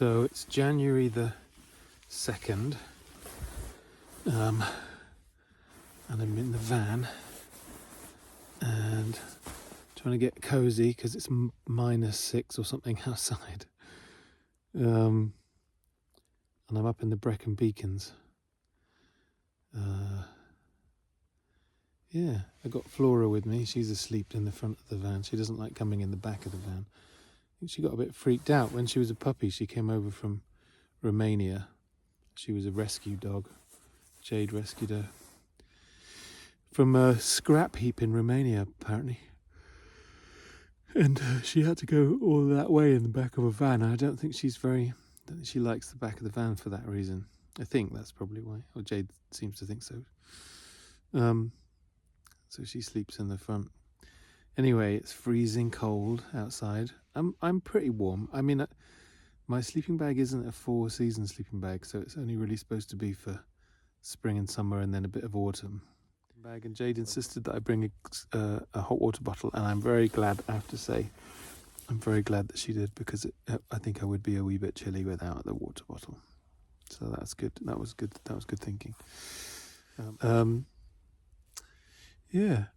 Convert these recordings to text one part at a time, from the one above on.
So it's January the 2nd, and I'm in the van and trying to get cozy because it's -6 or something outside. And I'm up in the Brecon Beacons. Yeah, I got Flora with me. She's asleep in the front of the van. She doesn't like coming in the back of the van. I think she got a bit freaked out when she was a puppy. She came over from Romania. She was a rescue dog. Jade rescued her from a scrap heap in Romania, apparently. And she had to go all that way in the back of a van. I don't think she likes the back of the van for that reason. I think that's probably why. Or Jade seems to think so. So she sleeps in the front. Anyway, it's freezing cold outside. I'm pretty warm. I mean, my sleeping bag isn't a 4-season sleeping bag, so it's only really supposed to be for spring and summer and then a bit of autumn. And Jade insisted that I bring a hot water bottle, and I'm very glad, I have to say. I'm very glad that she did, because I think I would be a wee bit chilly without the water bottle. So that's good. That was good. That was good thinking. Yeah,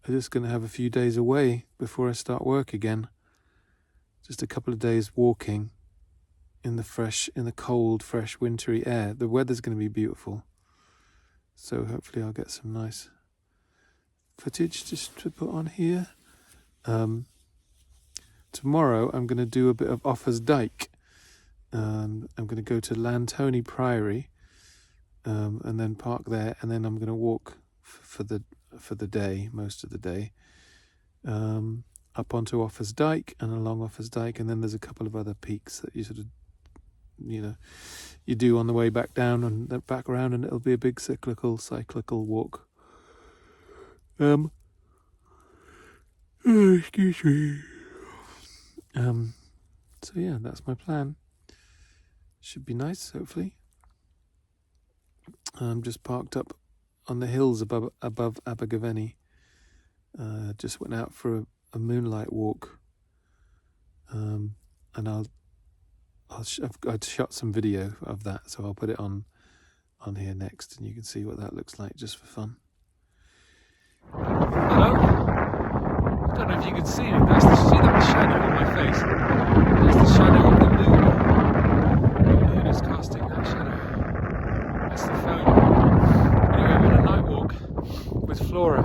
I'm just going to have a few days away before I start work again. Just a couple of days walking in the cold, fresh, wintry air. The weather's going to be beautiful. So hopefully I'll get some nice footage just to put on here. Tomorrow I'm going to do a bit of Offa's Dyke. I'm going to go to Lantony Priory and then park there, and then I'm going to walk for the day, most of the day, up onto Offa's Dyke and along Offa's Dyke, and then there's a couple of other peaks that you sort of, you do on the way back down and then back around, and it'll be a big cyclical walk. Excuse me. So yeah, that's my plan. Should be nice, hopefully. I'm just parked up on the hills above Abergavenny. Just went out for a moonlight walk, and I'd shot some video of that, so I'll put it on here next, and you can see what that looks like just for fun. Hello. I don't know if you can see it. See that shadow on my face? That's the shadow of the moon. The moon is casting that shadow. That's the phone. Anyway, I'm on a night walk with Flora.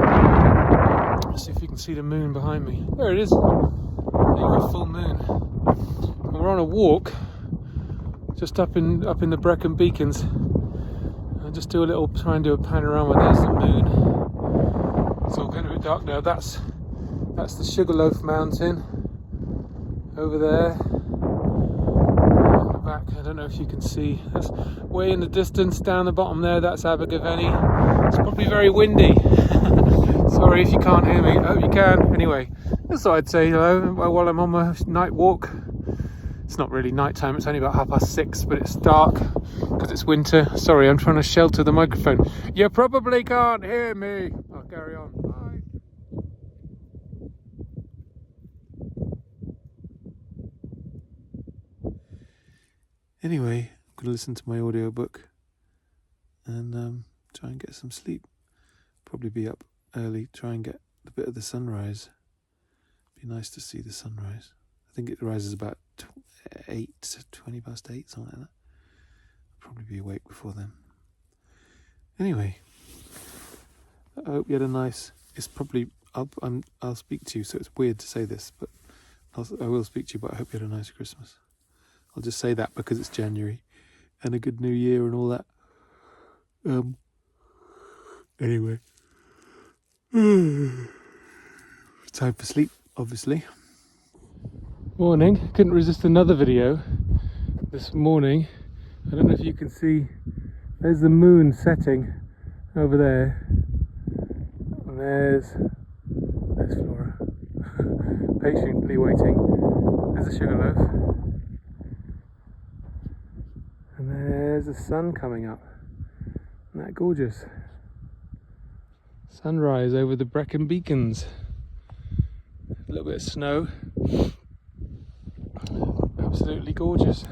Let's see if you can see the moon behind me. There it is. There you go, full moon. And we're on a walk just up in the Brecon Beacons. I'll just try and do a panorama. There's the moon. It's all getting a bit dark now. That's the Sugarloaf Mountain over there. In the back, I don't know if you can see. That's way in the distance down the bottom there. That's Abergavenny. It's probably very windy. Sorry if you can't hear me. I hope you can. Anyway, just thought I'd say hello while I'm on my night walk. It's not really night time. It's only about 6:30, but it's dark because it's winter. Sorry, I'm trying to shelter the microphone. You probably can't hear me. I'll carry on. Bye. Anyway, I'm going to listen to my audiobook and try and get some sleep. Probably be up early, try and get a bit of the sunrise. Be nice to see the sunrise. I think it rises about 20 past 8, something like that. I'll probably be awake before then. Anyway, I hope you had a nice... It's probably... I'll speak to you, so it's weird to say this, but I will speak to you, but I hope you had a nice Christmas. I'll just say that because it's January, and a good New Year and all that. Anyway. Time for sleep, obviously. Morning. Couldn't resist another video this morning. I don't know if you can see. There's the moon setting over there. And there's Flora. Patiently waiting. There's a Sugarloaf. And there's the sun coming up. Isn't that gorgeous? Sunrise over the Brecon Beacons. A little bit of snow. Absolutely gorgeous.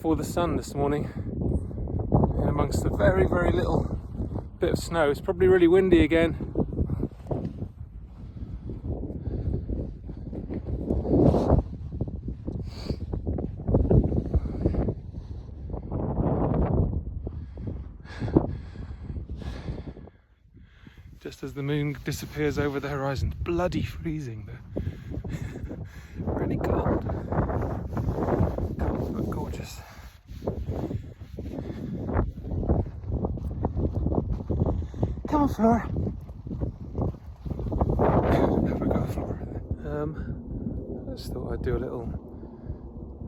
before the sun this morning, in amongst a very, very little bit of snow. It's probably really windy again. Just as the moon disappears over the horizon. Bloody freezing though. Really cold. Cold but gorgeous. Come on, Flora. Have a go, Flora. I just thought I'd do a little,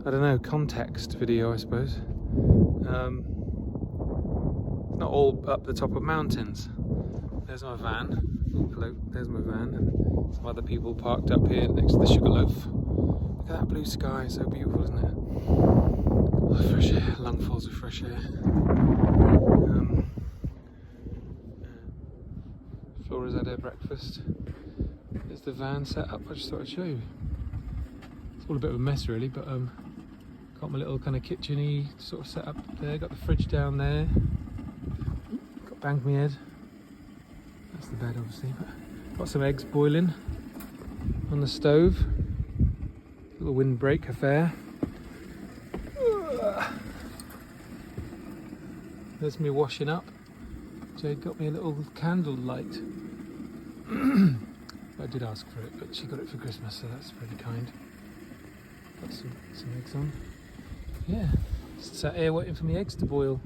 I don't know, context video, I suppose. It's not all up the top of mountains. There's my van. Oh, hello, there's my van, and some other people parked up here next to the Sugarloaf. Look at that blue sky, so beautiful, isn't it? Oh, fresh air, lungfuls of fresh air. Flora's had her breakfast. There's the van set up. I just thought I'd show you. It's all a bit of a mess, really, but got my little kind of kitchen-y sort of set up there. Got the fridge down there. Got banged my head. That's the bed, obviously. But got some eggs boiling on the stove. Little windbreak affair. There's me washing up. Jade got me a little candle light. I did ask for it, but she got it for Christmas, so that's pretty kind. Got some eggs on. Yeah, just sat here waiting for my eggs to boil.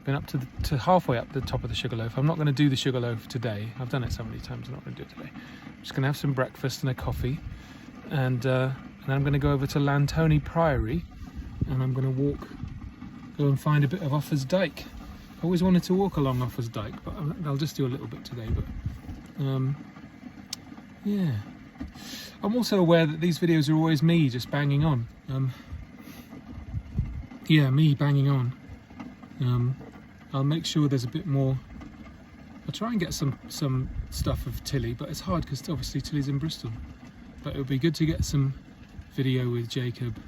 Been up to halfway up the top of the Sugarloaf. I'm not going to do the Sugarloaf today. I've done it so many times. I'm not going to do it today. I'm just going to have some breakfast and a coffee, and then I'm going to go over to Lantony Priory, and I'm going to go and find a bit of Offa's Dyke. I always wanted to walk along Offa's Dyke, but I'll just do a little bit today. But yeah, I'm also aware that these videos are always me just banging on. Yeah, me banging on. I'll make sure there's a bit more. I'll try and get some stuff of Tilly, but it's hard because obviously Tilly's in Bristol. But it would be good to get some video with Jacob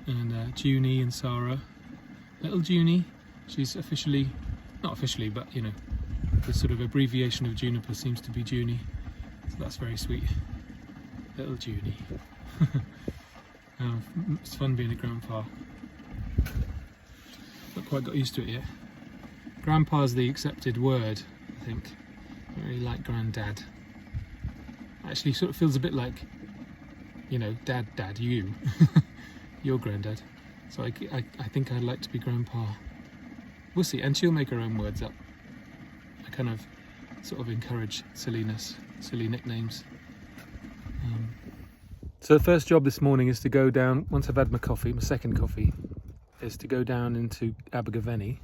and Junie and Sarah. Little Junie, she's officially, not officially, but you know, the sort of abbreviation of Juniper seems to be Junie, so that's very sweet. Little Junie. It's fun being a grandpa. Not quite got used to it yet. Grandpa's the accepted word, I think. I don't really like granddad. Actually, sort of feels a bit like, you know, dad, you. Your granddad. So I think I'd like to be grandpa. We'll see. And she'll make her own words up. I kind of sort of encourage silliness, silly nicknames. So the first job this morning is to go down, once I've had my coffee, my second coffee, is to go down into Abergavenny,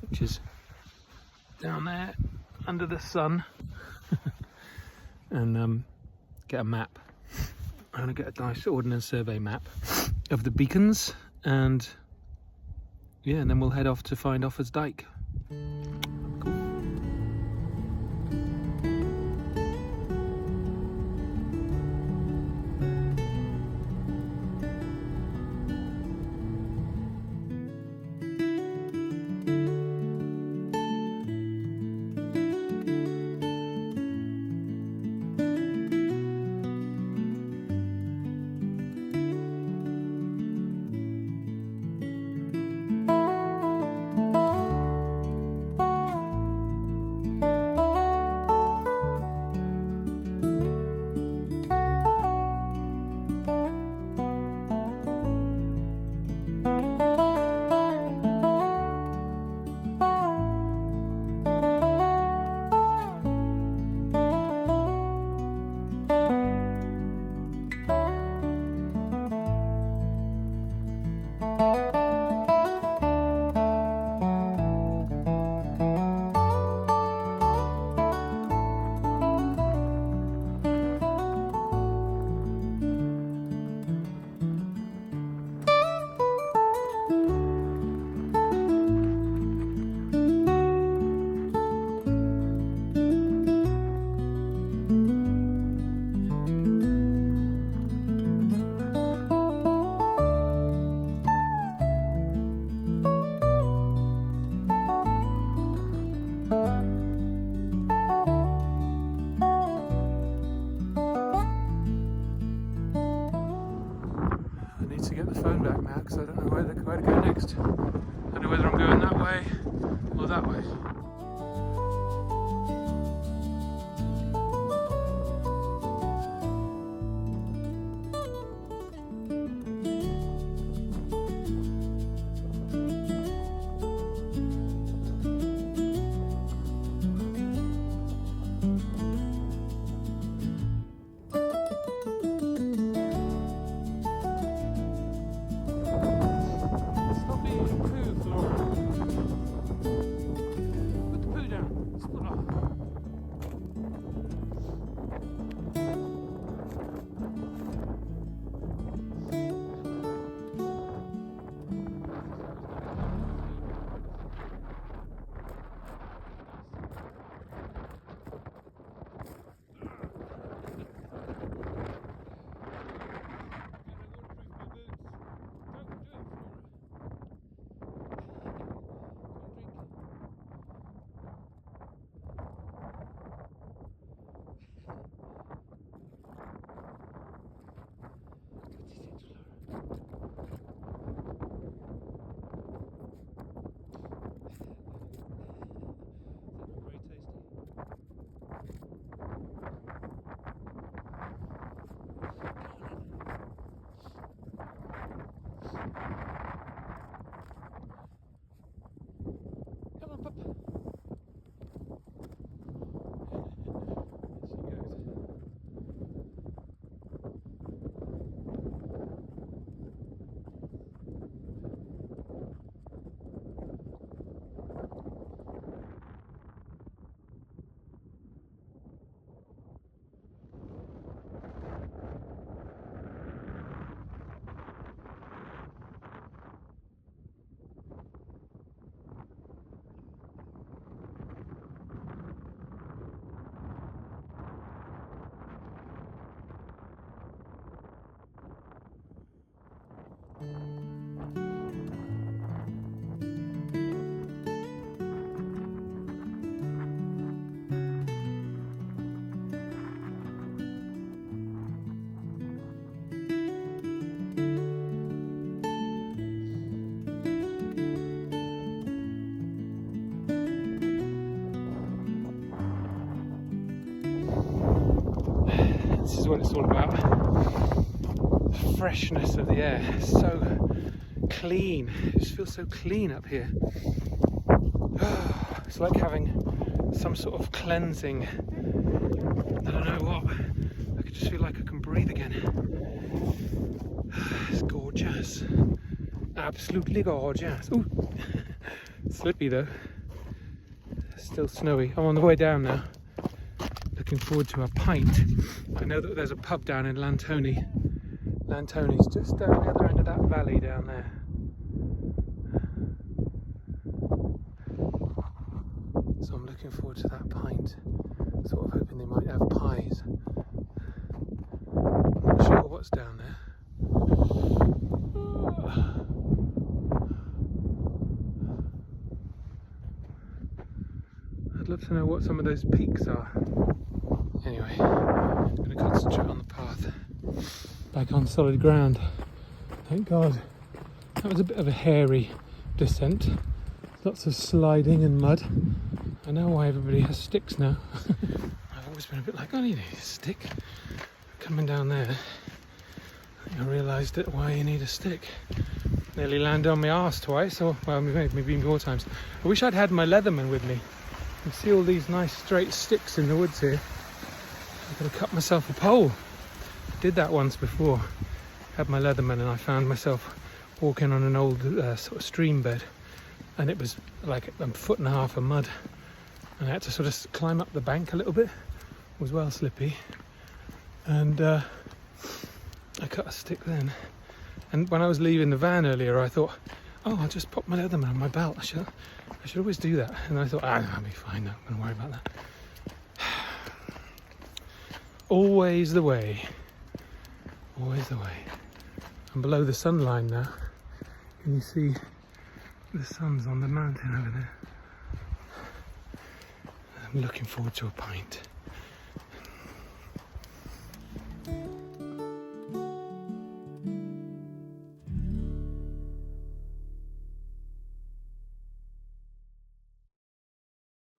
which is down there under the sun, and get a map. I'm going to get a nice Ordnance Survey map of the beacons, and yeah, and then we'll head off to find Offa's Dyke. Cool. next. Don't know whether I'm going that way or that way. This is what it's all about. The freshness of the air. It's so clean. It just feels so clean up here. It's like having some sort of cleansing. I don't know what. I can just feel like I can breathe again. It's gorgeous. Absolutely gorgeous. Ooh. Slippy though. Still snowy. I'm on the way down now. Looking forward to a pint. I know that there's a pub down in Lantoni. Lantoni's just down the other end of that valley down there. So I'm looking forward to that pint. Sort of hoping they might have pies. I'm not sure what's down there. I'd love to know what some of those peaks are. Anyway, I'm going to concentrate on the path. Back on solid ground. Thank God. That was a bit of a hairy descent. Lots of sliding and mud. I know why everybody has sticks now. I've always been a bit like, I need a stick. Coming down there, I realised that why you need a stick. Nearly landed on my arse twice, or well, maybe more times. I wish I'd had my Leatherman with me. You can see all these nice straight sticks in the woods here. I could have cut myself a pole. Did that once before. Had my Leatherman and I found myself walking on an old sort of stream bed, and it was like a foot and a half of mud, and I had to sort of climb up the bank a little bit. It was well slippy, and I cut a stick then. And when I was leaving the van earlier, I thought, oh, I'll just pop my Leatherman on my belt. I should always do that. And I thought, I'll be fine, no, I'm going to worry about that. Always the way. Always the way. I'm below the sun line now. Can you see the sun's on the mountain over there? I'm looking forward to a pint.